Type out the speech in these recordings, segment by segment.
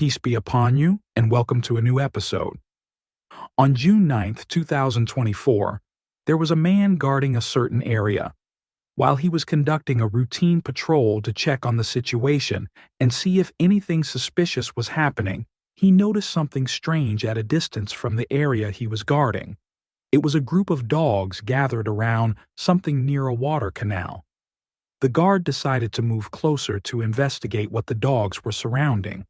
Peace be upon you, and welcome to a new episode. On June 2024, there was a man guarding a certain area. While he was conducting a routine patrol to check on the situation and see if anything suspicious was happening, he noticed something strange at a distance from the area he was guarding. It was a group of dogs gathered around something near a water canal. The guard decided to move closer to investigate what the dogs were surrounding.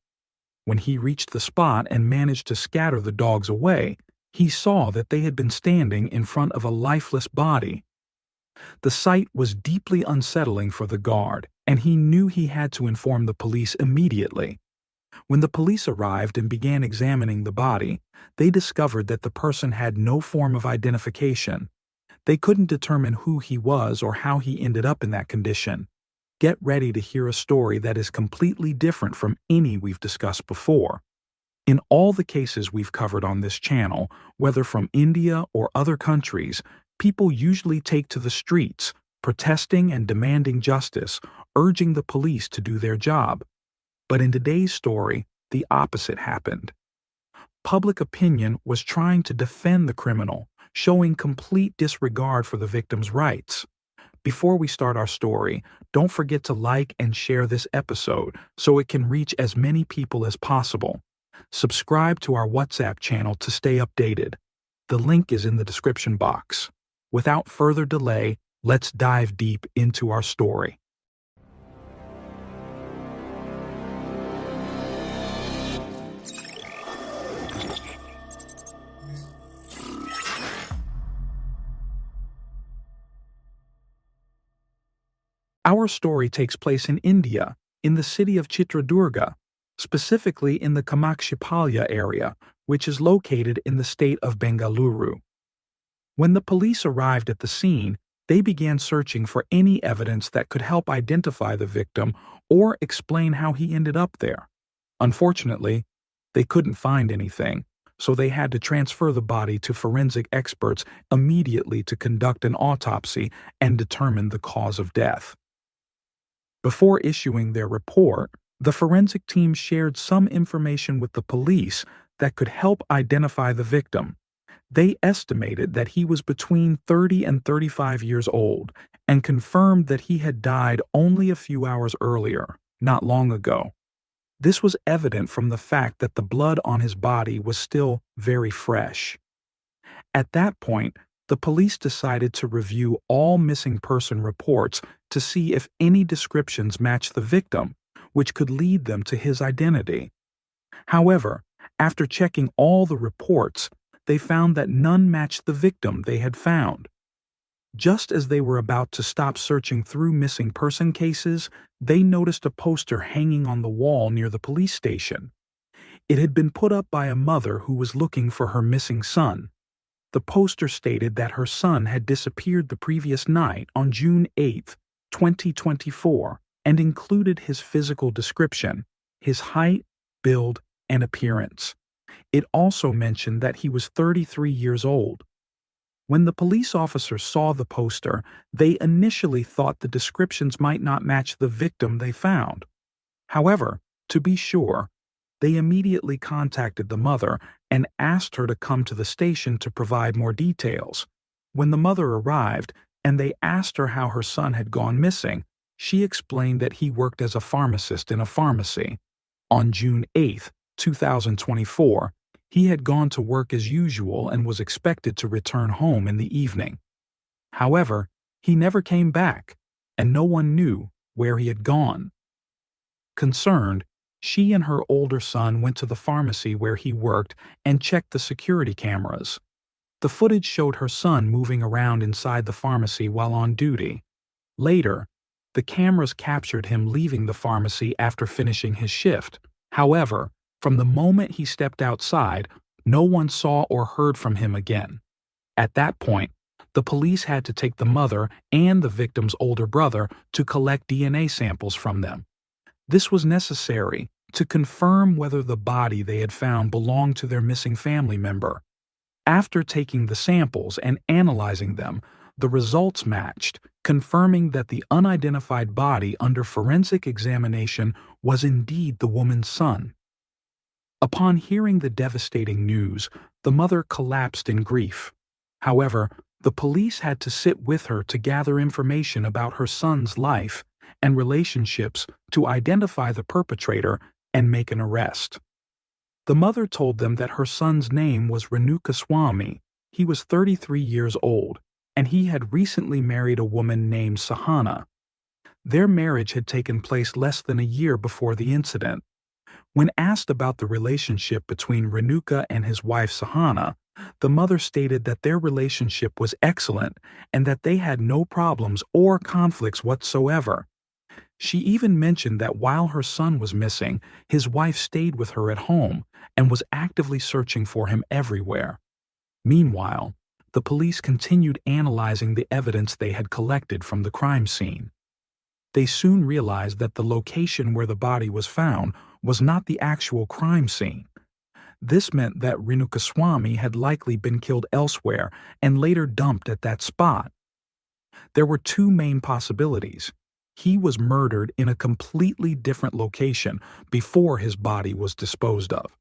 When he reached the spot and managed to scatter the dogs away, he saw that they had been standing in front of a lifeless body. The sight was deeply unsettling for the guard, and he knew he had to inform the police immediately. When the police arrived and began examining the body, they discovered that the person had no form of identification. They couldn't determine who he was or how he ended up in that condition. Get ready to hear a story that is completely different from any we've discussed before. In all the cases we've covered on this channel, whether from India or other countries, people usually take to the streets, protesting and demanding justice, urging the police to do their job. But in today's story, the opposite happened. Public opinion was trying to defend the criminal, showing complete disregard for the victim's rights. Before we start our story, don't forget to like and share this episode so it can reach as many people as possible. Subscribe to our WhatsApp channel to stay updated. The link is in the description box. Without further delay, let's dive deep into our story. Our story takes place in India, in the city of Chitradurga, specifically in the Kamakshipalya area, which is located in the state of Bengaluru. When the police arrived at the scene, they began searching for any evidence that could help identify the victim or explain how he ended up there. Unfortunately, they couldn't find anything, so they had to transfer the body to forensic experts immediately to conduct an autopsy and determine the cause of death. Before issuing their report, the forensic team shared some information with the police that could help identify the victim. They estimated that he was between 30 and 35 years old and confirmed that he had died only a few hours earlier, not long ago. This was evident from the fact that the blood on his body was still very fresh. At that point, the police decided to review all missing person reports to see if any descriptions matched the victim, which could lead them to his identity. However, after checking all the reports, they found that none matched the victim they had found. Just as they were about to stop searching through missing person cases, they noticed a poster hanging on the wall near the police station. It had been put up by a mother who was looking for her missing son. The poster stated that her son had disappeared the previous night on June 8, 2024, and included his physical description, his height, build, and appearance. It also mentioned that he was 33 years old. When the police officers saw the poster, they initially thought the descriptions might not match the victim they found. However, to be sure, they immediately contacted the mother and asked her to come to the station to provide more details. When the mother arrived and they asked her how her son had gone missing, she explained that he worked as a pharmacist in a pharmacy. On June 8, 2024, he had gone to work as usual and was expected to return home in the evening. However, he never came back, and no one knew where he had gone. Concerned, she and her older son went to the pharmacy where he worked and checked the security cameras. The footage showed her son moving around inside the pharmacy while on duty. Later, the cameras captured him leaving the pharmacy after finishing his shift. However, from the moment he stepped outside, no one saw or heard from him again. At that point, the police had to take the mother and the victim's older brother to collect DNA samples from them. This was necessary to confirm whether the body they had found belonged to their missing family member. After taking the samples and analyzing them, the results matched, confirming that the unidentified body under forensic examination was indeed the woman's son. Upon hearing the devastating news, the mother collapsed in grief. However, the police had to sit with her to gather information about her son's life and relationships to identify the perpetrator and make an arrest. The mother told them that her son's name was Renukaswamy. He was 33 years old, and he had recently married a woman named Sahana. Their marriage had taken place less than a year before the incident. When asked about the relationship between Renuka and his wife Sahana, the mother stated that their relationship was excellent and that they had no problems or conflicts whatsoever. She even mentioned that while her son was missing, his wife stayed with her at home and was actively searching for him everywhere. Meanwhile, the police continued analyzing the evidence they had collected from the crime scene. They soon realized that the location where the body was found was not the actual crime scene. This meant that Renukaswamy had likely been killed elsewhere and later dumped at that spot. There were two main possibilities. He was murdered in a completely different location before his body was disposed of.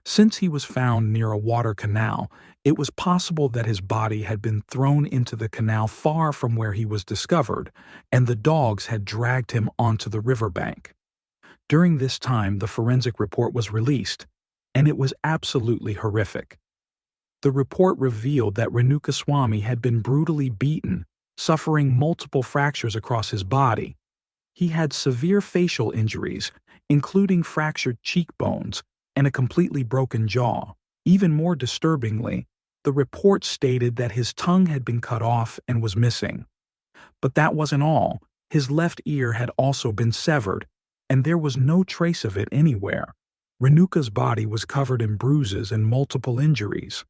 Since he was found near a water canal, it was possible that his body had been thrown into the canal far from where he was discovered, and the dogs had dragged him onto the riverbank. During this time, the forensic report was released, and it was absolutely horrific. The report revealed that Renukaswamy had been brutally beaten, suffering multiple fractures across his body. He had severe facial injuries, including fractured cheekbones and a completely broken jaw. Even more disturbingly, the report stated that his tongue had been cut off and was missing. But that wasn't all. His left ear had also been severed, and there was no trace of it anywhere. Renuka's body was covered in bruises and multiple injuries.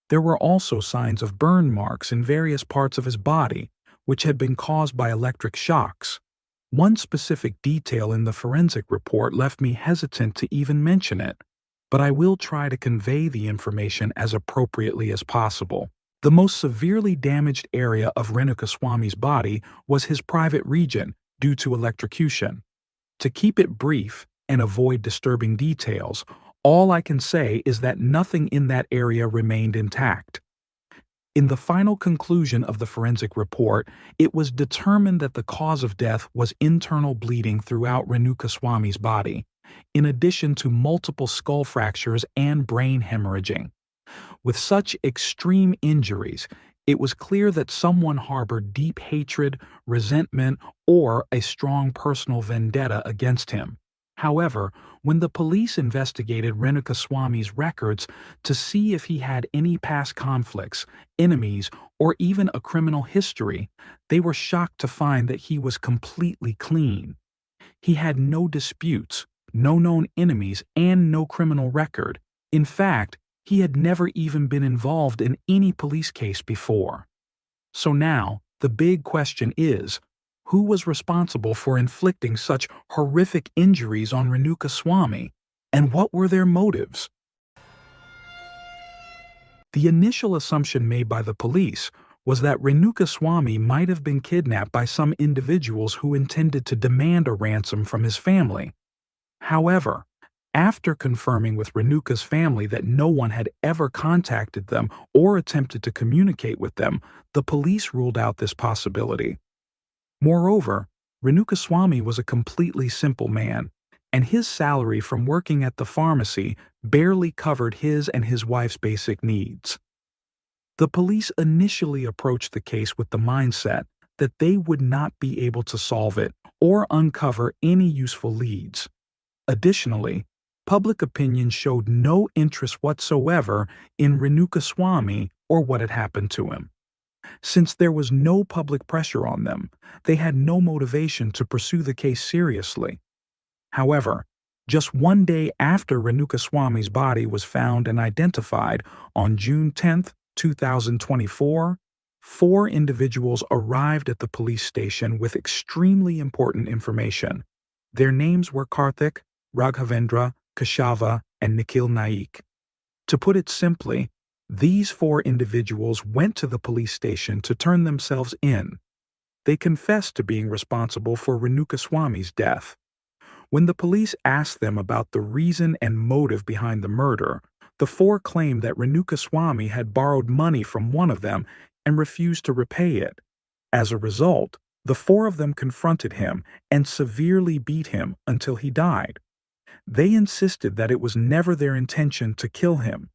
There were also signs of burn marks in various parts of his body, which had been caused by electric shocks. One specific detail in the forensic report left me hesitant to even mention it, but I will try to convey the information as appropriately as possible. The most severely damaged area of Renukaswamy's body was his private region due to electrocution. To keep it brief and avoid disturbing details, all I can say is that nothing in that area remained intact. In the final conclusion of the forensic report, it was determined that the cause of death was internal bleeding throughout Renukaswamy's body, in addition to multiple skull fractures and brain hemorrhaging. With such extreme injuries, it was clear that someone harbored deep hatred, resentment, or a strong personal vendetta against him. However, when the police investigated Renukaswamy's records to see if he had any past conflicts, enemies, or even a criminal history, they were shocked to find that he was completely clean. He had no disputes, no known enemies, and no criminal record. In fact, he had never even been involved in any police case before. So now, the big question is, who was responsible for inflicting such horrific injuries on Renukaswamy, and what were their motives? The initial assumption made by the police was that Renukaswamy might have been kidnapped by some individuals who intended to demand a ransom from his family. However, after confirming with Renuka's family that no one had ever contacted them or attempted to communicate with them, the police ruled out this possibility. Moreover, Renukaswamy was a completely simple man, and his salary from working at the pharmacy barely covered his and his wife's basic needs. The police initially approached the case with the mindset that they would not be able to solve it or uncover any useful leads. Additionally, public opinion showed no interest whatsoever in Renukaswamy or what had happened to him. Since there was no public pressure on them, they had no motivation to pursue the case seriously. However, just one day after Renukaswamy's body was found and identified on June 10, 2024, 4 individuals arrived at the police station with extremely important information. Their names were Karthik, Raghavendra, Kashava, and Nikhil Naik. To put it simply, these 4 individuals went to the police station to turn themselves in. They confessed to being responsible for Renukaswamy's death. When the police asked them about the reason and motive behind the murder, the four claimed that Renukaswamy had borrowed money from one of them and refused to repay it. As a result, the four of them confronted him and severely beat him until he died. They insisted that it was never their intention to kill him.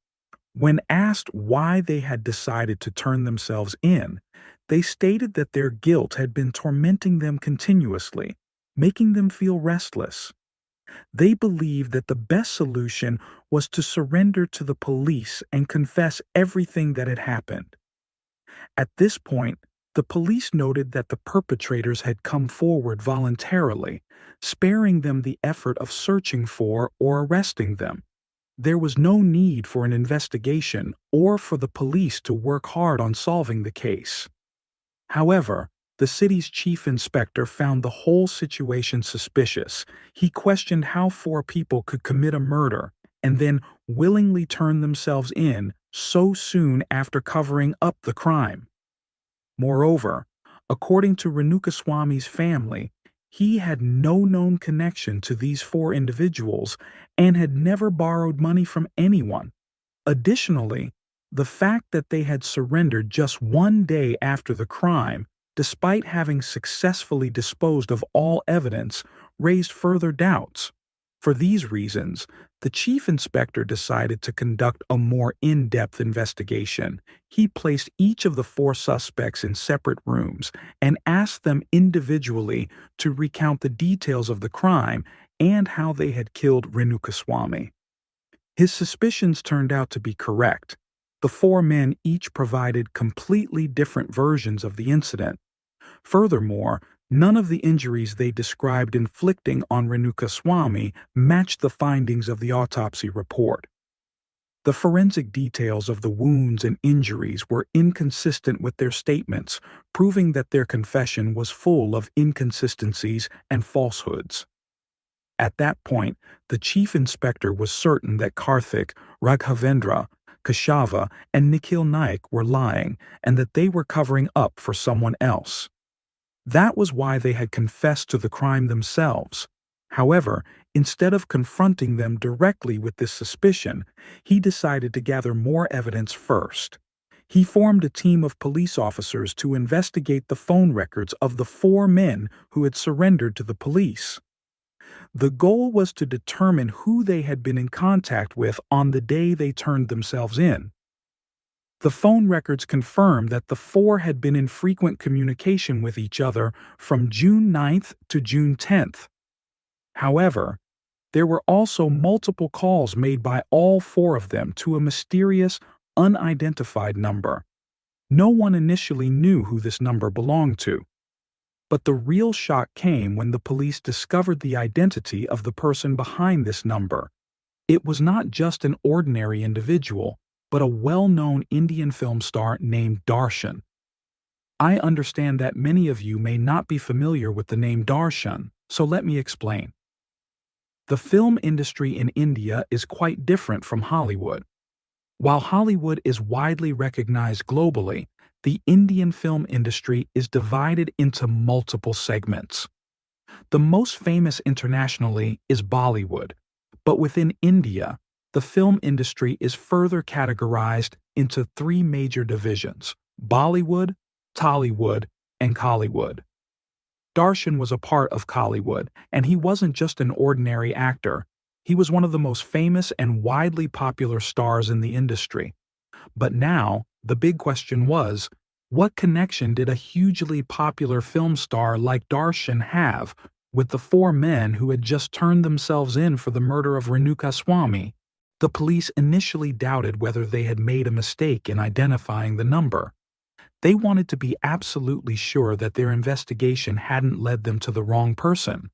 When asked why they had decided to turn themselves in, they stated that their guilt had been tormenting them continuously, making them feel restless. They believed that the best solution was to surrender to the police and confess everything that had happened. At this point, the police noted that the perpetrators had come forward voluntarily, sparing them the effort of searching for or arresting them. There was no need for an investigation or for the police to work hard on solving the case. However, the city's chief inspector found the whole situation suspicious. He questioned how four people could commit a murder and then willingly turn themselves in so soon after covering up the crime. Moreover, according to Renukaswamy's family, he had no known connection to these four individuals and had never borrowed money from anyone. Additionally, the fact that they had surrendered just one day after the crime, despite having successfully disposed of all evidence, raised further doubts. For these reasons, the chief inspector decided to conduct a more in-depth investigation. He placed each of the four suspects in separate rooms and asked them individually to recount the details of the crime and how they had killed Renukaswamy. His suspicions turned out to be correct. The four men each provided completely different versions of the incident. Furthermore, none of the injuries they described inflicting on Renukaswamy matched the findings of the autopsy report. The forensic details of the wounds and injuries were inconsistent with their statements, proving that their confession was full of inconsistencies and falsehoods. At that point, the chief inspector was certain that Karthik, Raghavendra, Kashava, and Nikhil Naik were lying and that they were covering up for someone else. That was why they had confessed to the crime themselves. However, instead of confronting them directly with this suspicion, he decided to gather more evidence first. He formed a team of police officers to investigate the phone records of the four men who had surrendered to the police. The goal was to determine who they had been in contact with on the day they turned themselves in. The phone records confirmed that the four had been in frequent communication with each other from June 9th to June 10th. However, there were also multiple calls made by all four of them to a mysterious, unidentified number. No one initially knew who this number belonged to. But the real shock came when the police discovered the identity of the person behind this number. It was not just an ordinary individual, but a well-known Indian film star named Darshan. I understand that many of you may not be familiar with the name Darshan, so let me explain. The film industry in India is quite different from Hollywood. While Hollywood is widely recognized globally, the Indian film industry is divided into multiple segments. The most famous internationally is Bollywood, but within India, the film industry is further categorized into three major divisions: Bollywood, Tollywood, and Kollywood. Darshan was a part of Kollywood, and he wasn't just an ordinary actor. He was one of the most famous and widely popular stars in the industry. But now, the big question was, what connection did a hugely popular film star like Darshan have with the four men who had just turned themselves in for the murder of Renukaswamy? The police initially doubted whether they had made a mistake in identifying the number. They wanted to be absolutely sure that their investigation hadn't led them to the wrong person.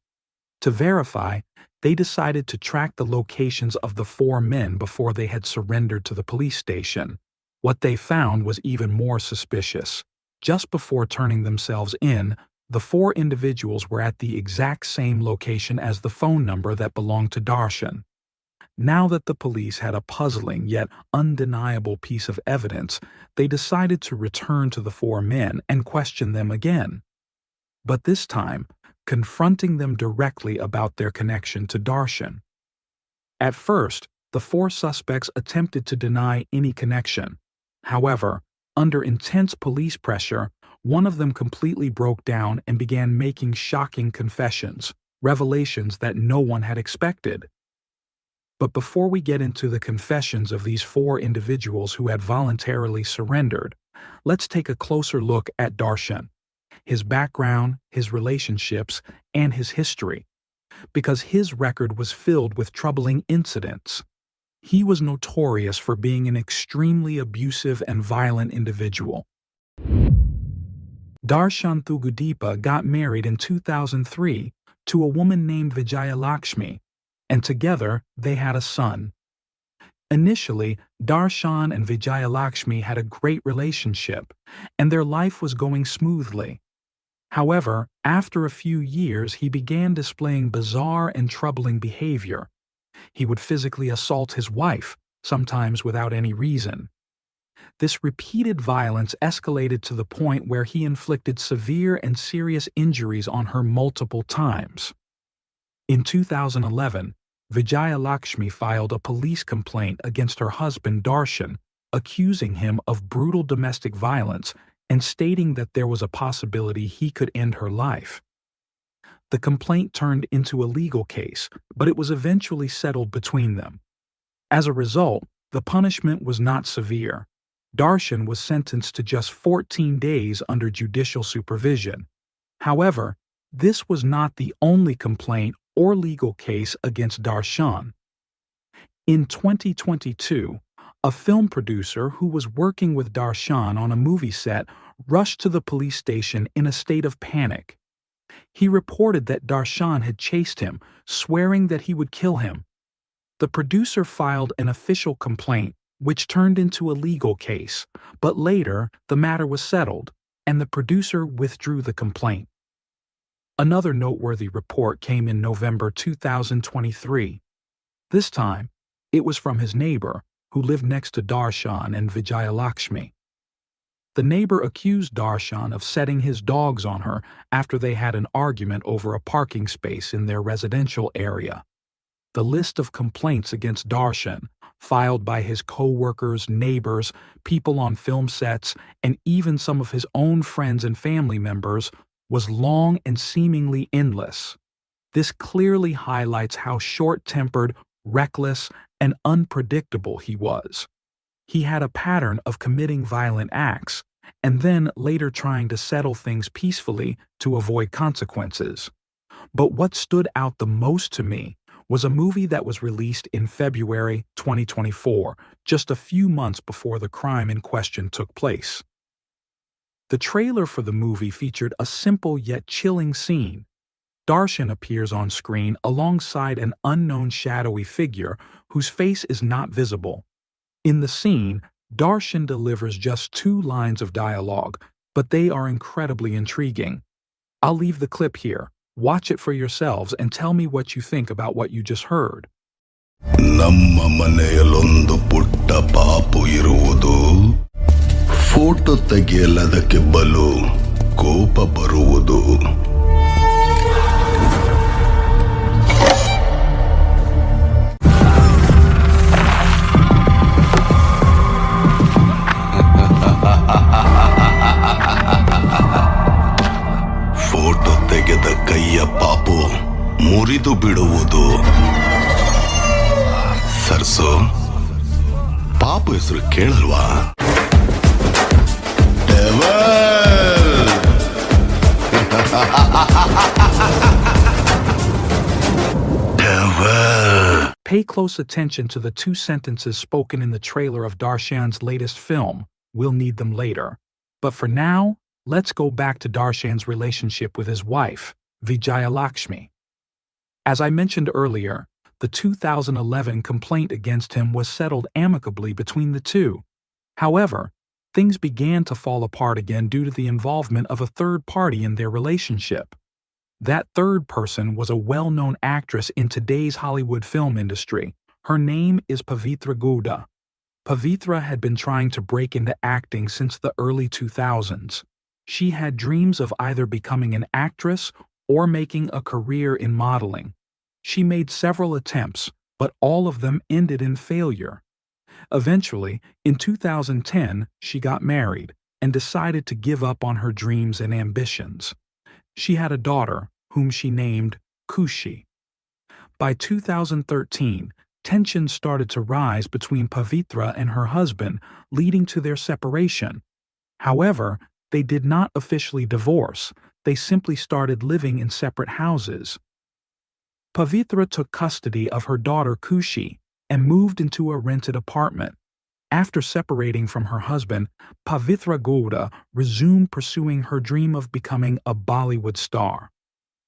To verify, they decided to track the locations of the four men before they had surrendered to the police station. What they found was even more suspicious. Just before turning themselves in, the four individuals were at the exact same location as the phone number that belonged to Darshan. Now that the police had a puzzling yet undeniable piece of evidence, they decided to return to the four men and question them again. But this time, confronting them directly about their connection to Darshan. At first, the four suspects attempted to deny any connection. However, under intense police pressure, one of them completely broke down and began making shocking confessions, revelations that no one had expected. But before we get into the confessions of these four individuals who had voluntarily surrendered, let's take a closer look at Darshan, his background, his relationships, and his history, because his record was filled with troubling incidents. He was notorious for being an extremely abusive and violent individual. Darshan Thugudeepa got married in 2003 to a woman named Vijayalakshmi, and together they had a son. Initially, Darshan and Vijayalakshmi had a great relationship, and their life was going smoothly. However, after a few years, he began displaying bizarre and troubling behavior. He would physically assault his wife, sometimes without any reason. This repeated violence escalated to the point where he inflicted severe and serious injuries on her multiple times. In 2011, Vijayalakshmi filed a police complaint against her husband Darshan, accusing him of brutal domestic violence and stating that there was a possibility he could end her life. The complaint turned into a legal case, but it was eventually settled between them. As a result, the punishment was not severe. Darshan was sentenced to just 14 days under judicial supervision. However, this was not the only complaint or legal case against Darshan. In 2022, a film producer who was working with Darshan on a movie set rushed to the police station in a state of panic. He reported that Darshan had chased him, swearing that he would kill him. The producer filed an official complaint, which turned into a legal case, but later the matter was settled, and the producer withdrew the complaint. Another noteworthy report came in November 2023. This time, it was from his neighbor, who lived next to Darshan and Vijayalakshmi. The neighbor accused Darshan of setting his dogs on her after they had an argument over a parking space in their residential area. The list of complaints against Darshan, filed by his co-workers, neighbors, people on film sets, and even some of his own friends and family members, was long and seemingly endless. This clearly highlights how short-tempered, reckless, and unpredictable he was. He had a pattern of committing violent acts, and then later trying to settle things peacefully to avoid consequences. But what stood out the most to me was a movie that was released in February 2024, just a few months before the crime in question took place. The trailer for the movie featured a simple yet chilling scene. Darshan appears on screen alongside an unknown shadowy figure whose face is not visible. In the scene, Darshan delivers just 2 lines of dialogue, but they are incredibly intriguing. I'll leave the clip here. Watch it for yourselves and tell me what you think about what you just heard. ನಮ್ಮ ಮನೆಯಲ್ಲೊಂದು ಪುಟ್ಟ ಪಾಪು ಇರುವುದು. Photo ತೆಗೆಯಲದಕ್ಕೆ ಬಲು ಕೋಪ ಬರುವುದು. Photo ತೆಗೆದ ಕೈಯ ಪಾಪು ಮುರಿದು ಬಿಡುವುದು. ಸರ್ಸು, ಪಾಪು ಹೆಸರು ಕೇಳಲ್ವಾ? Pay close attention to the 2 sentences spoken in the trailer of Darshan's latest film. We'll need them later. But for now, let's go back to Darshan's relationship with his wife, Vijayalakshmi. As I mentioned earlier, the 2011 complaint against him was settled amicably between the two. However, things began to fall apart again due to the involvement of a third party in their relationship. That third person was a well-known actress in today's Hollywood film industry. Her name is Pavitra Gowda. Pavitra had been trying to break into acting since the early 2000s. She had dreams of either becoming an actress or making a career in modeling. She made several attempts, but all of them ended in failure. Eventually, in 2010, she got married and decided to give up on her dreams and ambitions. She had a daughter, whom she named Kushi. By 2013, tensions started to rise between Pavitra and her husband, leading to their separation. However, they did not officially divorce, they simply started living in separate houses. Pavitra took custody of her daughter Kushi and moved into a rented apartment. After separating from her husband, Pavitra Gowda resumed pursuing her dream of becoming a Bollywood star.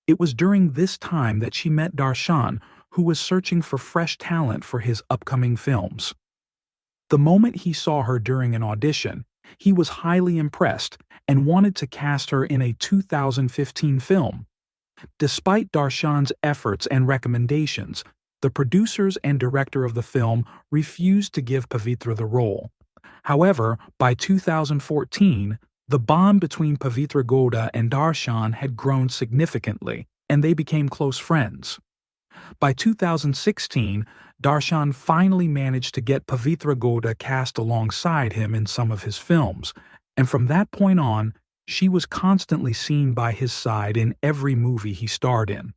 It was during this time that she met Darshan, who was searching for fresh talent for his upcoming films. The moment he saw her during an audition, he was highly impressed and wanted to cast her in a 2015 film. Despite Darshan's efforts and recommendations, the producers and director of the film refused to give Pavitra the role. However, by 2014, the bond between Pavitra Gowda and Darshan had grown significantly, and they became close friends. By 2016, Darshan finally managed to get Pavitra Gowda cast alongside him in some of his films, and from that point on, she was constantly seen by his side in every movie he starred in.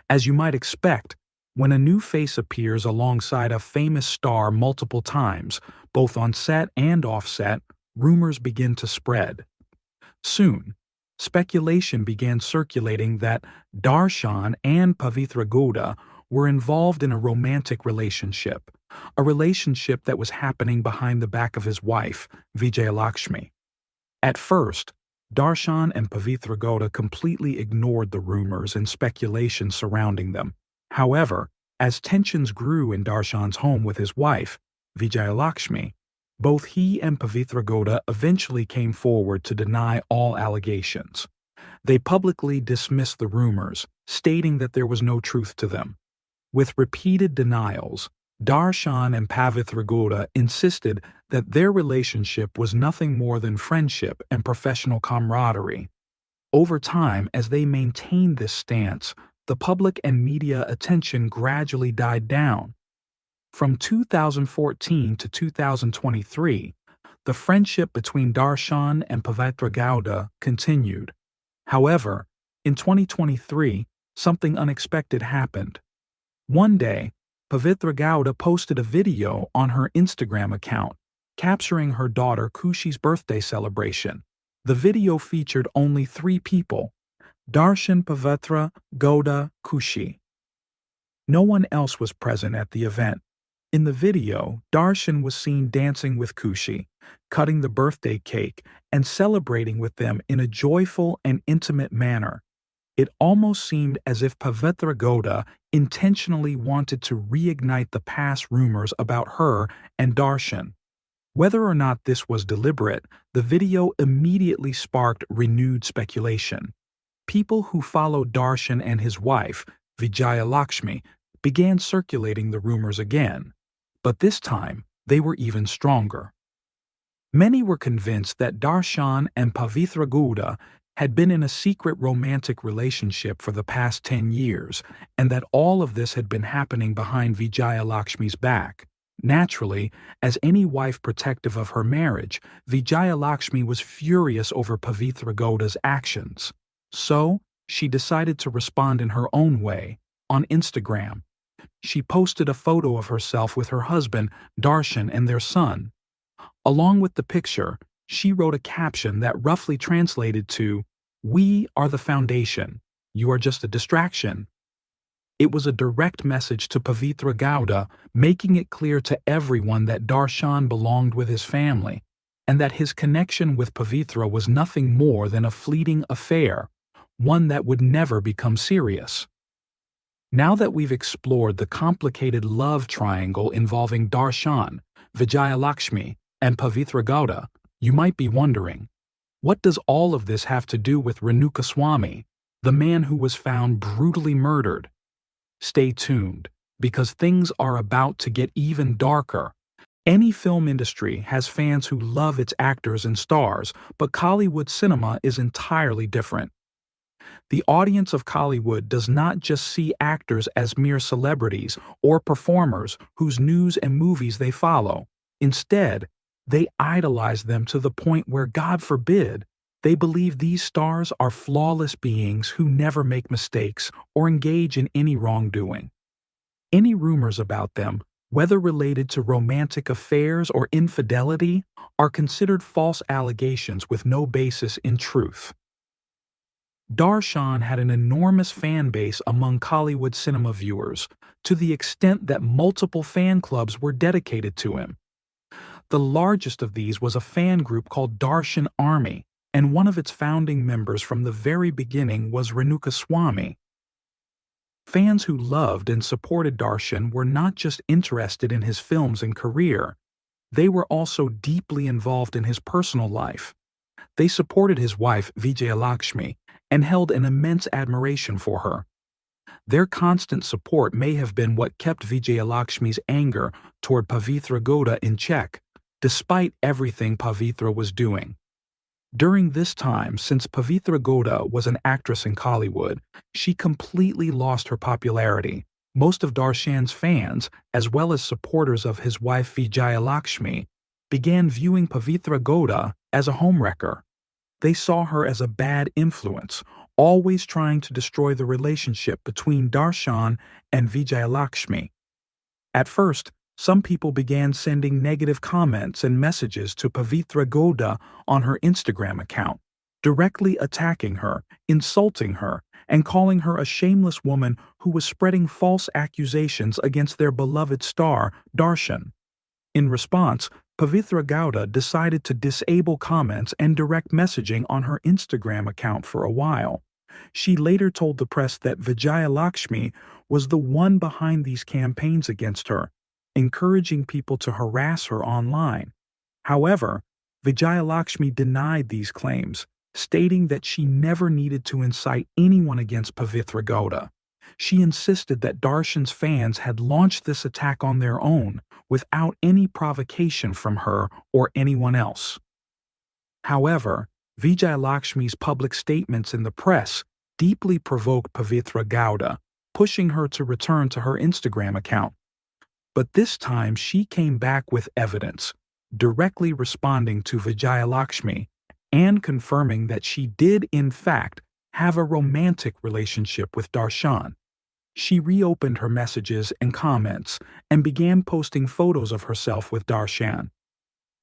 As you might expect, when a new face appears alongside a famous star multiple times, both on set and off set, rumors begin to spread. Soon, speculation began circulating that Darshan and Pavitra Gowda were involved in a romantic relationship, a relationship that was happening behind the back of his wife, Vijayalakshmi. At first, Darshan and Pavitra Gowda completely ignored the rumors and speculation surrounding them. However, as tensions grew in Darshan's home with his wife, Vijayalakshmi, both he and Pavitra Gowda eventually came forward to deny all allegations. They publicly dismissed the rumors, stating that there was no truth to them. With repeated denials, Darshan and Pavitra Gowda insisted that their relationship was nothing more than friendship and professional camaraderie. Over time, as they maintained this stance, the public and media attention gradually died down. From 2014 to 2023, the friendship between Darshan and Pavitra Gowda continued. However, in 2023, something unexpected happened. One day, Pavitra Gowda posted a video on her Instagram account, capturing her daughter Kushi's birthday celebration. The video featured only 3 people: Darshan, Pavitra, Gowda, Kushi. No one else was present at the event. In the video, Darshan was seen dancing with Kushi, cutting the birthday cake, and celebrating with them in a joyful and intimate manner. It almost seemed as if Pavitra Gowda intentionally wanted to reignite the past rumors about her and Darshan. Whether or not this was deliberate, the video immediately sparked renewed speculation. People who followed Darshan and his wife, Vijayalakshmi, began circulating the rumors again, but this time they were even stronger. Many were convinced that Darshan and Pavitra Gowda had been in a secret romantic relationship for the past 10 years, and that all of this had been happening behind Vijayalakshmi's back. Naturally, as any wife protective of her marriage, Vijayalakshmi was furious over Pavitra Gowda's actions. So, she decided to respond in her own way, on Instagram. She posted a photo of herself with her husband, Darshan, and their son. Along with the picture, she wrote a caption that roughly translated to, "We are the foundation. You are just a distraction." It was a direct message to Pavitra Gowda, making it clear to everyone that Darshan belonged with his family, and that his connection with Pavitra was nothing more than a fleeting affair, one that would never become serious. Now that we've explored the complicated love triangle involving Darshan, Vijayalakshmi, and Pavitra Gowda, you might be wondering, what does all of this have to do with Renukaswamy, the man who was found brutally murdered? Stay tuned, because things are about to get even darker. Any film industry has fans who love its actors and stars, but Kollywood cinema is entirely different. The audience of Kollywood does not just see actors as mere celebrities or performers whose news and movies they follow. Instead, they idolize them to the point where, God forbid, they believe these stars are flawless beings who never make mistakes or engage in any wrongdoing. Any rumors about them, whether related to romantic affairs or infidelity, are considered false allegations with no basis in truth. Darshan had an enormous fan base among Kollywood cinema viewers, to the extent that multiple fan clubs were dedicated to him. The largest of these was a fan group called Darshan Army, and one of its founding members from the very beginning was Renuka Swami. Fans who loved and supported Darshan were not just interested in his films and career, they were also deeply involved in his personal life. They supported his wife Vijayalakshmi and held an immense admiration for her. Their constant support may have been what kept Vijayalakshmi's anger toward Pavitra Gowda in check, despite everything Pavitra was doing. During this time, since Pavitra Gowda was an actress in Kollywood, she completely lost her popularity. Most of Darshan's fans, as well as supporters of his wife Vijayalakshmi, began viewing Pavitra Gowda as a homewrecker. They saw her as a bad influence, always trying to destroy the relationship between Darshan and Vijayalakshmi. At first, some people began sending negative comments and messages to Pavitra Gowda on her Instagram account, directly attacking her, insulting her, and calling her a shameless woman who was spreading false accusations against their beloved star, Darshan. In response, Pavitra Gowda decided to disable comments and direct messaging on her Instagram account for a while. She later told the press that Vijayalakshmi was the one behind these campaigns against her, encouraging people to harass her online. However, Vijayalakshmi denied these claims, stating that she never needed to incite anyone against Pavitra Gowda. She insisted that Darshan's fans had launched this attack on their own, without any provocation from her or anyone else. However, Vijayalakshmi's public statements in the press deeply provoked Pavitra Gowda, pushing her to return to her Instagram account. But this time she came back with evidence, directly responding to Vijayalakshmi and confirming that she did in fact have a romantic relationship with Darshan. She reopened her messages and comments and began posting photos of herself with Darshan.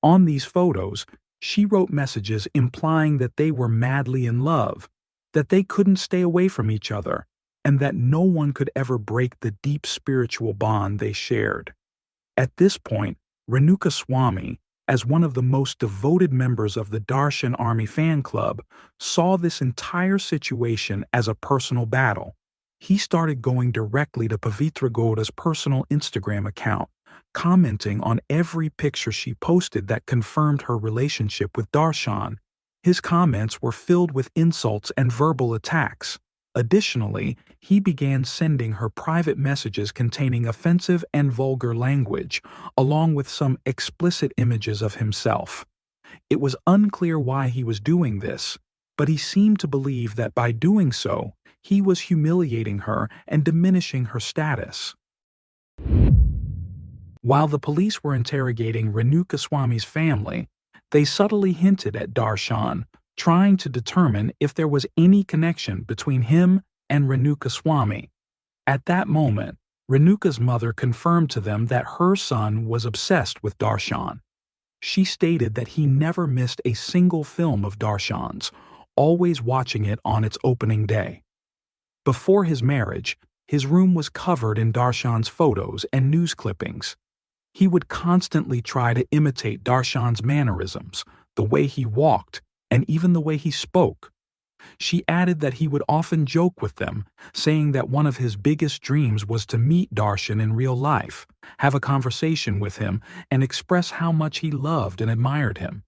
On these photos, she wrote messages implying that they were madly in love, that they couldn't stay away from each other, and that no one could ever break the deep spiritual bond they shared. At this point, Renuka Swami, as one of the most devoted members of the Darshan Army fan club, saw this entire situation as a personal battle. He started going directly to Pavitra Gowda's personal Instagram account, commenting on every picture she posted that confirmed her relationship with Darshan. His comments were filled with insults and verbal attacks. Additionally, he began sending her private messages containing offensive and vulgar language, along with some explicit images of himself. It was unclear why he was doing this, but he seemed to believe that by doing so, he was humiliating her and diminishing her status. While the police were interrogating Renuka Swami's family, they subtly hinted at Darshan, trying to determine if there was any connection between him and Renuka Swami. At that moment, Renuka's mother confirmed to them that her son was obsessed with Darshan. She stated that he never missed a single film of Darshan's, always watching it on its opening day. Before his marriage, his room was covered in Darshan's photos and news clippings. He would constantly try to imitate Darshan's mannerisms, the way he walked, and even the way he spoke. She added that he would often joke with them, saying that one of his biggest dreams was to meet Darshan in real life, have a conversation with him, and express how much he loved and admired him.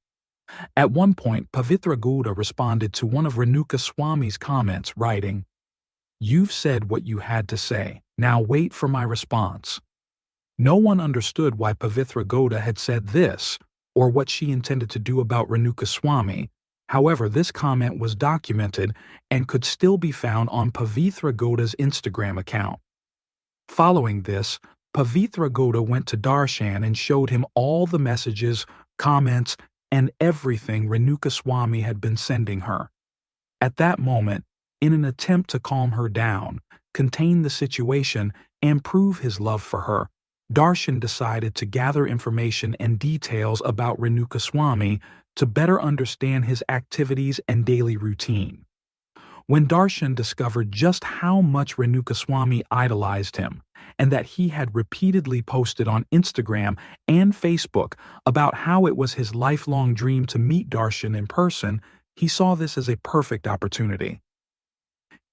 At one point, Pavitra Gowda responded to one of Renuka Swami's comments, writing, "You've said what you had to say. Now wait for my response." No one understood why Pavitra Gowda had said this, or what she intended to do about Renuka Swami, However, this comment was documented and could still be found on Pavitra Gowda's Instagram account. Following this, Pavitra Gowda went to Darshan and showed him all the messages, comments, and everything Renukaswamy had been sending her. At that moment, in an attempt to calm her down, contain the situation, and prove his love for her, Darshan decided to gather information and details about Renukaswamy to better understand his activities and daily routine. When Darshan discovered just how much Renukaswamy idolized him, and that he had repeatedly posted on Instagram and Facebook about how it was his lifelong dream to meet Darshan in person, he saw this as a perfect opportunity.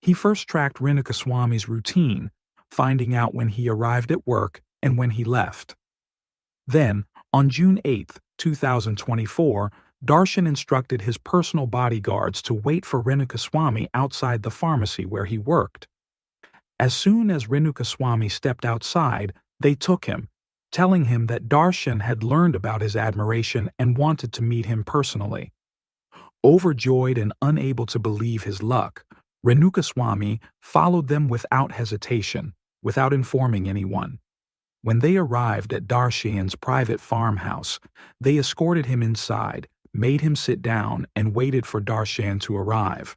He first tracked Renukaswamy's routine, finding out when he arrived at work and when he left. Then, on June 8, 2024, Darshan instructed his personal bodyguards to wait for Renukaswamy outside the pharmacy where he worked. As soon as Renukaswamy stepped outside, they took him, telling him that Darshan had learned about his admiration and wanted to meet him personally. Overjoyed and unable to believe his luck, Renukaswamy followed them without hesitation, without informing anyone. When they arrived at Darshan's private farmhouse, they escorted him inside, made him sit down, and waited for Darshan to arrive.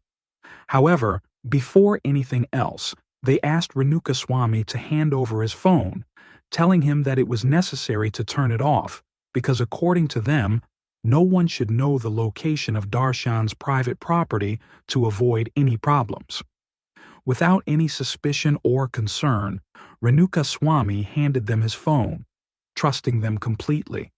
However, before anything else, they asked Renukaswamy to hand over his phone, telling him that it was necessary to turn it off because, according to them, no one should know the location of Darshan's private property to avoid any problems. Without any suspicion or concern, Renukaswamy handed them his phone, trusting them completely.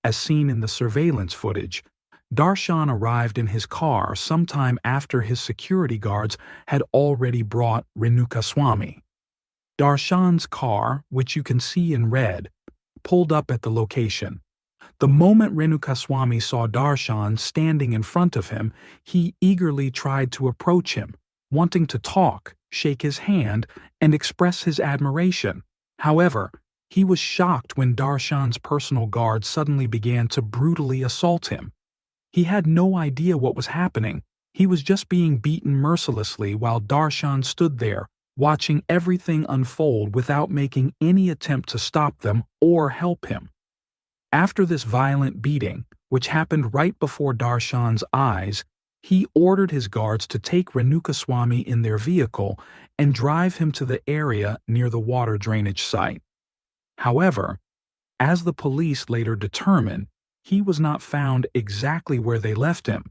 As seen in the surveillance footage, Darshan arrived in his car sometime after his security guards had already brought Renukaswamy. Darshan's car, which you can see in red, pulled up at the location. The moment Renukaswamy saw Darshan standing in front of him, he eagerly tried to approach him, wanting to talk, shake his hand, and express his admiration. However, he was shocked when Darshan's personal guard suddenly began to brutally assault him. He had no idea what was happening. He was just being beaten mercilessly while Darshan stood there, watching everything unfold without making any attempt to stop them or help him. After this violent beating, which happened right before Darshan's eyes, he ordered his guards to take Renukaswamy in their vehicle and drive him to the area near the water drainage site. However, as the police later determined, he was not found exactly where they left him.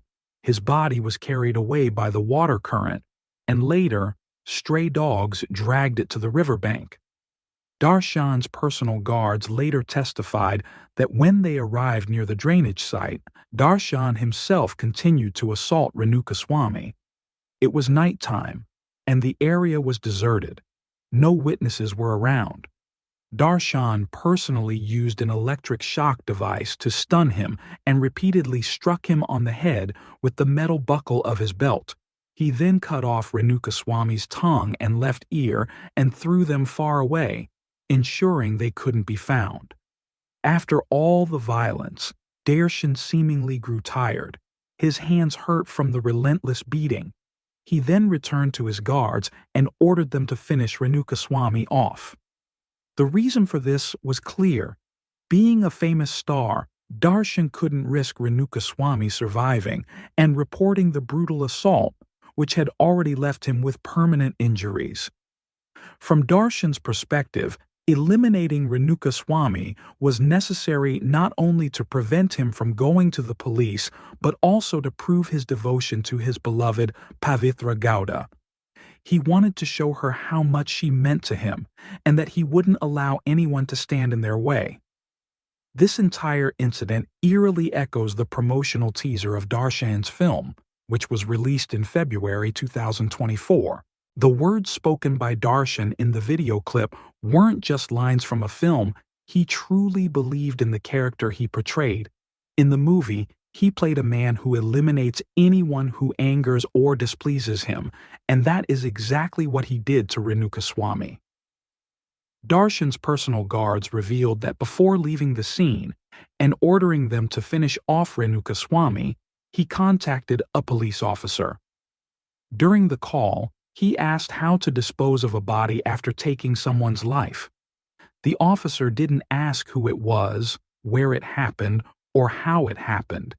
His body was carried away by the water current, and later, stray dogs dragged it to the riverbank. Darshan's personal guards later testified that when they arrived near the drainage site, Darshan himself continued to assault Renukaswamy. It was nighttime, and the area was deserted. No witnesses were around. Darshan personally used an electric shock device to stun him and repeatedly struck him on the head with the metal buckle of his belt. He then cut off Renukaswamy's tongue and left ear and threw them far away, ensuring they couldn't be found. After all the violence, Darshan seemingly grew tired. His hands hurt from the relentless beating. He then returned to his guards and ordered them to finish Renukaswamy off. The reason for this was clear. Being a famous star, Darshan couldn't risk Renukaswamy surviving and reporting the brutal assault, which had already left him with permanent injuries. From Darshan's perspective, eliminating Renukaswamy was necessary not only to prevent him from going to the police, but also to prove his devotion to his beloved Pavitra Gowda. He wanted to show her how much she meant to him and that he wouldn't allow anyone to stand in their way. This entire incident eerily echoes the promotional teaser of Darshan's film, which was released in February 2024. The words spoken by Darshan in the video clip weren't just lines from a film. He truly believed in the character he portrayed. In the movie, he played a man who eliminates anyone who angers or displeases him, and that is exactly what he did to Renukaswamy. Darshan's personal guards revealed that before leaving the scene and ordering them to finish off Renukaswamy, He contacted a police officer. During the call, he asked how to dispose of a body after taking someone's life. The officer didn't ask who it was, where it happened, or how it happened.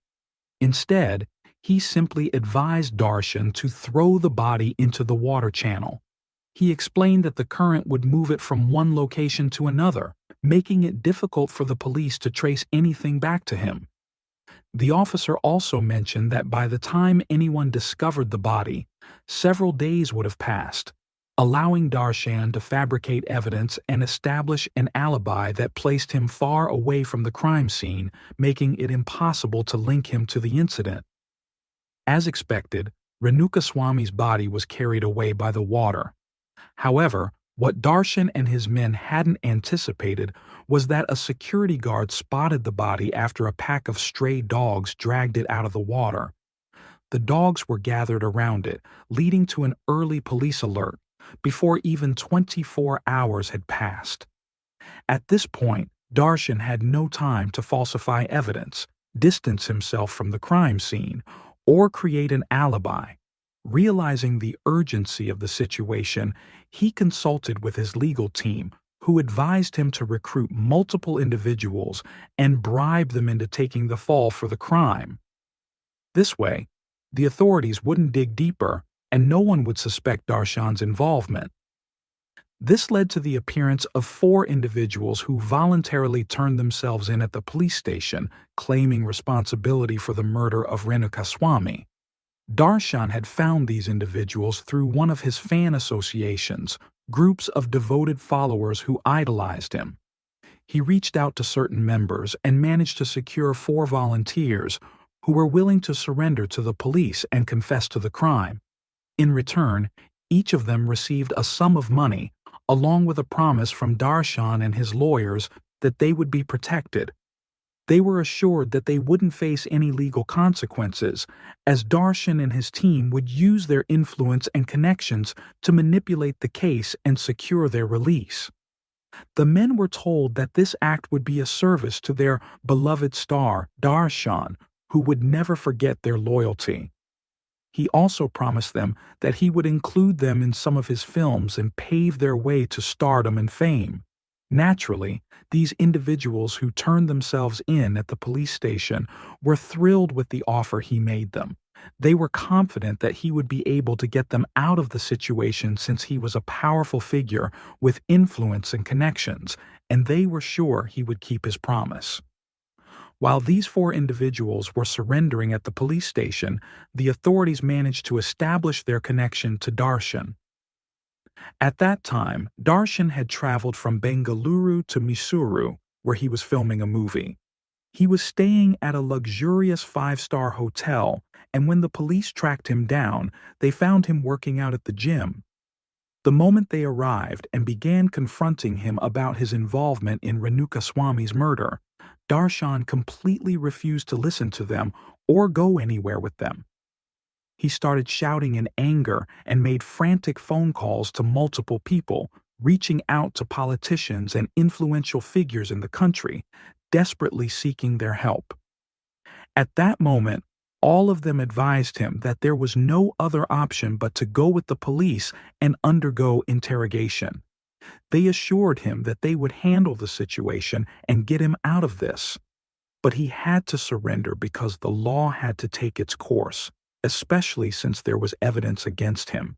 Instead, he simply advised Darshan to throw the body into the water channel. He explained that the current would move it from one location to another, making it difficult for the police to trace anything back to him. The officer also mentioned that by the time anyone discovered the body, several days would have passed, allowing Darshan to fabricate evidence and establish an alibi that placed him far away from the crime scene, making it impossible to link him to the incident. As expected, Renukaswamy's body was carried away by the water. However, what Darshan and his men hadn't anticipated was that a security guard spotted the body after a pack of stray dogs dragged it out of the water. The dogs were gathered around it, leading to an early police alert, before even 24 hours had passed. At this point, Darshan had no time to falsify evidence, distance himself from the crime scene, or create an alibi. Realizing the urgency of the situation, he consulted with his legal team, who advised him to recruit multiple individuals and bribe them into taking the fall for the crime. This way, the authorities wouldn't dig deeper and no one would suspect Darshan's involvement. This led to the appearance of 4 individuals who voluntarily turned themselves in at the police station, claiming responsibility for the murder of Renukaswamy. Darshan had found these individuals through one of his fan associations, groups of devoted followers who idolized him. He reached out to certain members and managed to secure 4 volunteers who were willing to surrender to the police and confess to the crime. In return, each of them received a sum of money, along with a promise from Darshan and his lawyers that they would be protected. They were assured that they wouldn't face any legal consequences, as Darshan and his team would use their influence and connections to manipulate the case and secure their release. The men were told that this act would be a service to their beloved star, Darshan, who would never forget their loyalty. He also promised them that he would include them in some of his films and pave their way to stardom and fame. Naturally, these individuals who turned themselves in at the police station were thrilled with the offer he made them. They were confident that he would be able to get them out of the situation since he was a powerful figure with influence and connections, and they were sure he would keep his promise. While these 4 individuals were surrendering at the police station, the authorities managed to establish their connection to Darshan. At that time, Darshan had traveled from Bengaluru to Mysuru, where he was filming a movie. He was staying at a luxurious 5-star hotel, and when the police tracked him down, they found him working out at the gym. The moment they arrived and began confronting him about his involvement in Renukaswamy's murder, Darshan completely refused to listen to them or go anywhere with them. He started shouting in anger and made frantic phone calls to multiple people, reaching out to politicians and influential figures in the country, desperately seeking their help. At that moment, all of them advised him that there was no other option but to go with the police and undergo interrogation. They assured him that they would handle the situation and get him out of this. But he had to surrender because the law had to take its course, especially since there was evidence against him.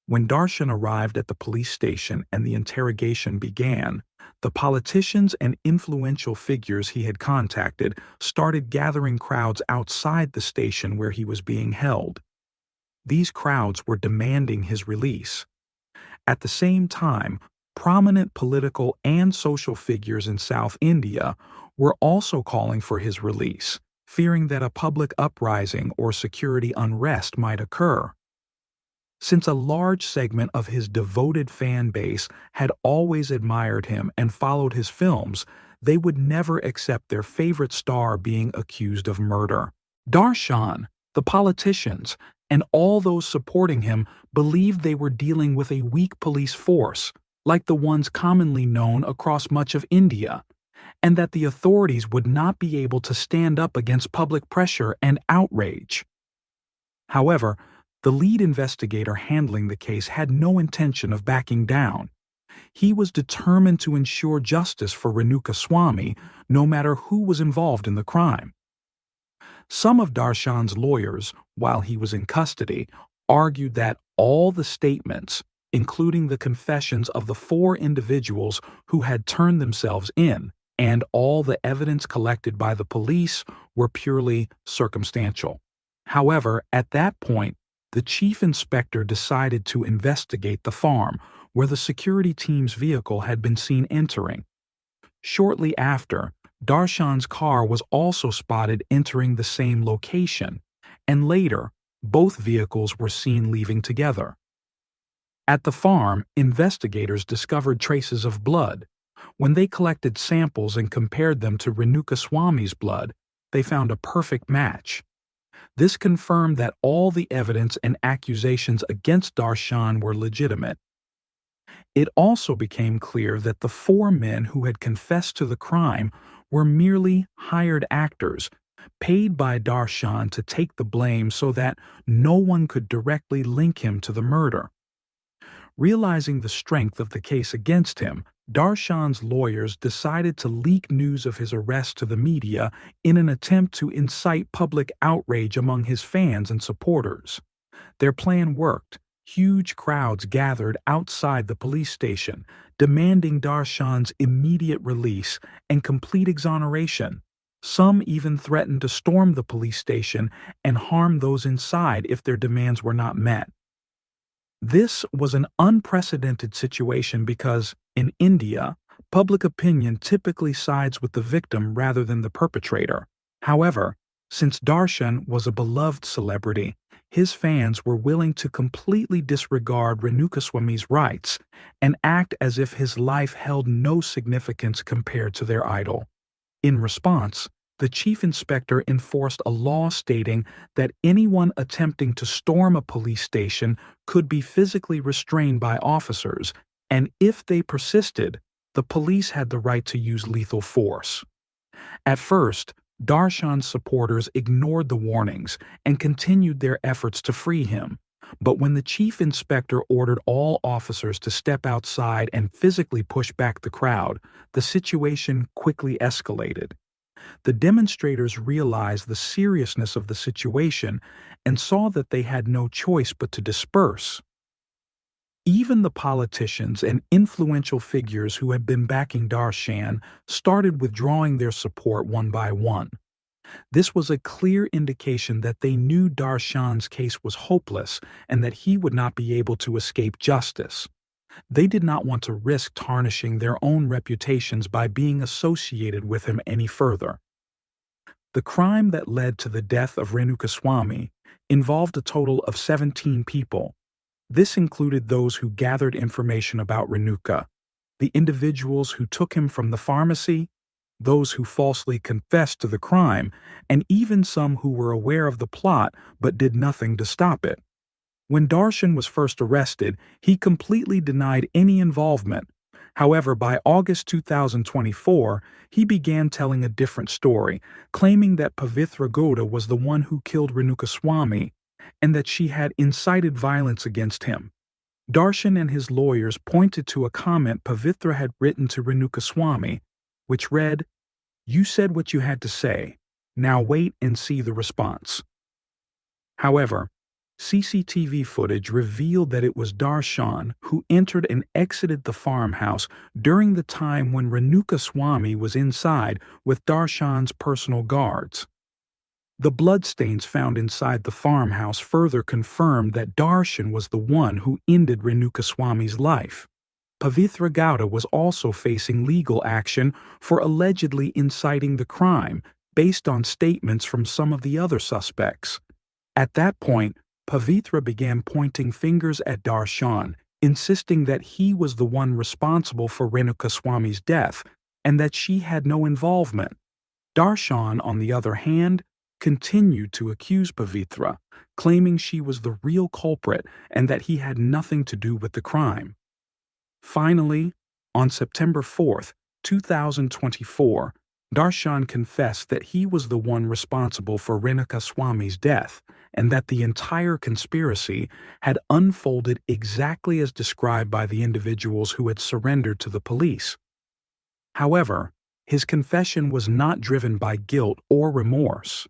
When Darshan arrived at the police station and the interrogation began, the politicians and influential figures he had contacted started gathering crowds outside the station where he was being held. These crowds were demanding his release. At the same time, prominent political and social figures in South India were also calling for his release, fearing that a public uprising or security unrest might occur. Since a large segment of his devoted fan base had always admired him and followed his films, they would never accept their favorite star being accused of murder. Darshan, the politicians, and all those supporting him believed they were dealing with a weak police force, like the ones commonly known across much of India. and that the authorities would not be able to stand up against public pressure and outrage. However, the lead investigator handling the case had no intention of backing down. He was determined to ensure justice for Renuka Swamy, no matter who was involved in the crime. Some of Darshan's lawyers, while he was in custody, argued that all the statements, including the confessions of the 4 individuals who had turned themselves in, and all the evidence collected by the police, were purely circumstantial. However, at that point, the chief inspector decided to investigate the farm where the security team's vehicle had been seen entering. Shortly after, Darshan's car was also spotted entering the same location, and later, both vehicles were seen leaving together. At the farm, investigators discovered traces of blood. When they collected samples and compared them to Renuka Swamy's blood, they found a perfect match. This confirmed that all the evidence and accusations against Darshan were legitimate. It also became clear that the 4 men who had confessed to the crime were merely hired actors, paid by Darshan to take the blame so that no one could directly link him to the murder. Realizing the strength of the case against him, Darshan's lawyers decided to leak news of his arrest to the media in an attempt to incite public outrage among his fans and supporters. Their plan worked. Huge crowds gathered outside the police station, demanding Darshan's immediate release and complete exoneration. Some even threatened to storm the police station and harm those inside if their demands were not met. This was an unprecedented situation because, in India, public opinion typically sides with the victim rather than the perpetrator. However, since Darshan was a beloved celebrity, his fans were willing to completely disregard Renuka Swamy's rights and act as if his life held no significance compared to their idol. In response, the chief inspector enforced a law stating that anyone attempting to storm a police station could be physically restrained by officers, and if they persisted, the police had the right to use lethal force. At first, Darshan's supporters ignored the warnings and continued their efforts to free him. But when the chief inspector ordered all officers to step outside and physically push back the crowd, the situation quickly escalated. The demonstrators realized the seriousness of the situation and saw that they had no choice but to disperse. Even the politicians and influential figures who had been backing Darshan started withdrawing their support one by one. This was a clear indication that they knew Darshan's case was hopeless and that he would not be able to escape justice. They did not want to risk tarnishing their own reputations by being associated with him any further. The crime that led to the death of Renuka Swamy involved a total of 17 people. This included those who gathered information about Renuka, the individuals who took him from the pharmacy, those who falsely confessed to the crime, and even some who were aware of the plot but did nothing to stop it. When Darshan was first arrested, he completely denied any involvement. However, by August 2024, he began telling a different story, claiming that Pavitra Gowda was the one who killed Renuka Swamy and that she had incited violence against him. Darshan and his lawyers pointed to a comment Pavitra had written to Renuka Swamy, which read, "You said what you had to say. Now wait and see the response." However, CCTV footage revealed that it was Darshan who entered and exited the farmhouse during the time when Renuka Swamy was inside with Darshan's personal guards. The bloodstains found inside the farmhouse further confirmed that Darshan was the one who ended Renuka Swamy's life. Pavitra Gowda was also facing legal action for allegedly inciting the crime based on statements from some of the other suspects. At that point, Pavitra began pointing fingers at Darshan, insisting that he was the one responsible for Renuka Swamy's death and that she had no involvement. Darshan, on the other hand, continued to accuse Pavitra, claiming she was the real culprit and that he had nothing to do with the crime. Finally, on September 4th, 2024, Darshan confessed that he was the one responsible for Renuka Swami's death and that the entire conspiracy had unfolded exactly as described by the individuals who had surrendered to the police. However, his confession was not driven by guilt or remorse.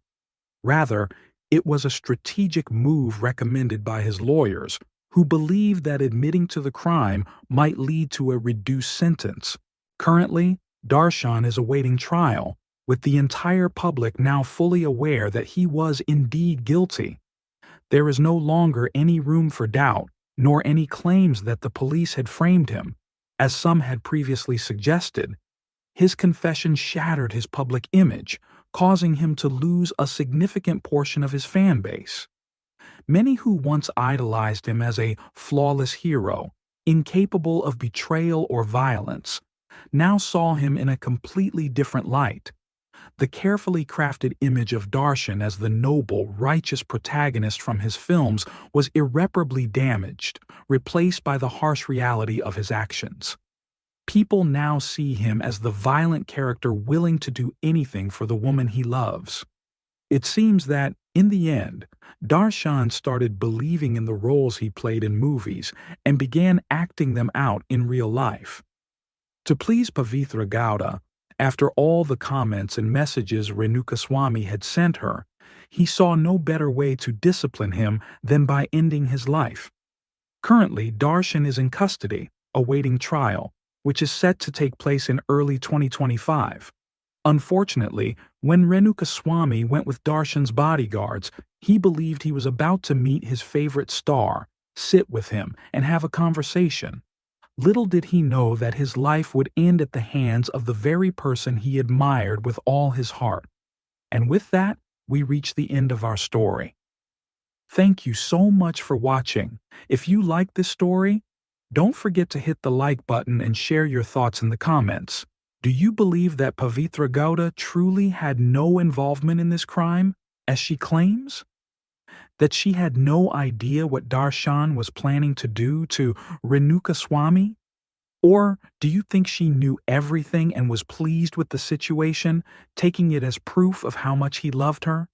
Rather, it was a strategic move recommended by his lawyers, who believed that admitting to the crime might lead to a reduced sentence. Currently, Darshan is awaiting trial, with the entire public now fully aware that he was indeed guilty. There is no longer any room for doubt, nor any claims that the police had framed him, as some had previously suggested. His confession shattered his public image, causing him to lose a significant portion of his fan base. Many who once idolized him as a flawless hero, incapable of betrayal or violence, now saw him in a completely different light. The carefully crafted image of Darshan as the noble, righteous protagonist from his films was irreparably damaged, replaced by the harsh reality of his actions. People now see him as the violent character willing to do anything for the woman he loves. It seems that, in the end, Darshan started believing in the roles he played in movies and began acting them out in real life. To please Pavitra Gowda, after all the comments and messages Renuka Swami had sent her, he saw no better way to discipline him than by ending his life. Currently, Darshan is in custody, awaiting trial, which is set to take place in early 2025. Unfortunately, when Renuka Swami went with Darshan's bodyguards, he believed he was about to meet his favorite star, sit with him, and have a conversation. Little did he know that his life would end at the hands of the very person he admired with all his heart. And with that, we reach the end of our story. Thank you so much for watching. If you like this story, don't forget to hit the like button and share your thoughts in the comments. Do you believe that Pavitra Gowda truly had no involvement in this crime, as she claims? That she had no idea what Darshan was planning to do to Renuka Swami? Or do you think she knew everything and was pleased with the situation, taking it as proof of how much he loved her?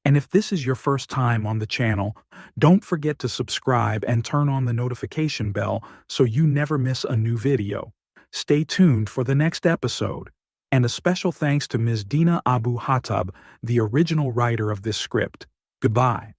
And if this is your first time on the channel, don't forget to subscribe and turn on the notification bell so you never miss a new video. Stay tuned for the next episode. And a special thanks to Ms. Dina Abu Hatab, the original writer of this script. Goodbye.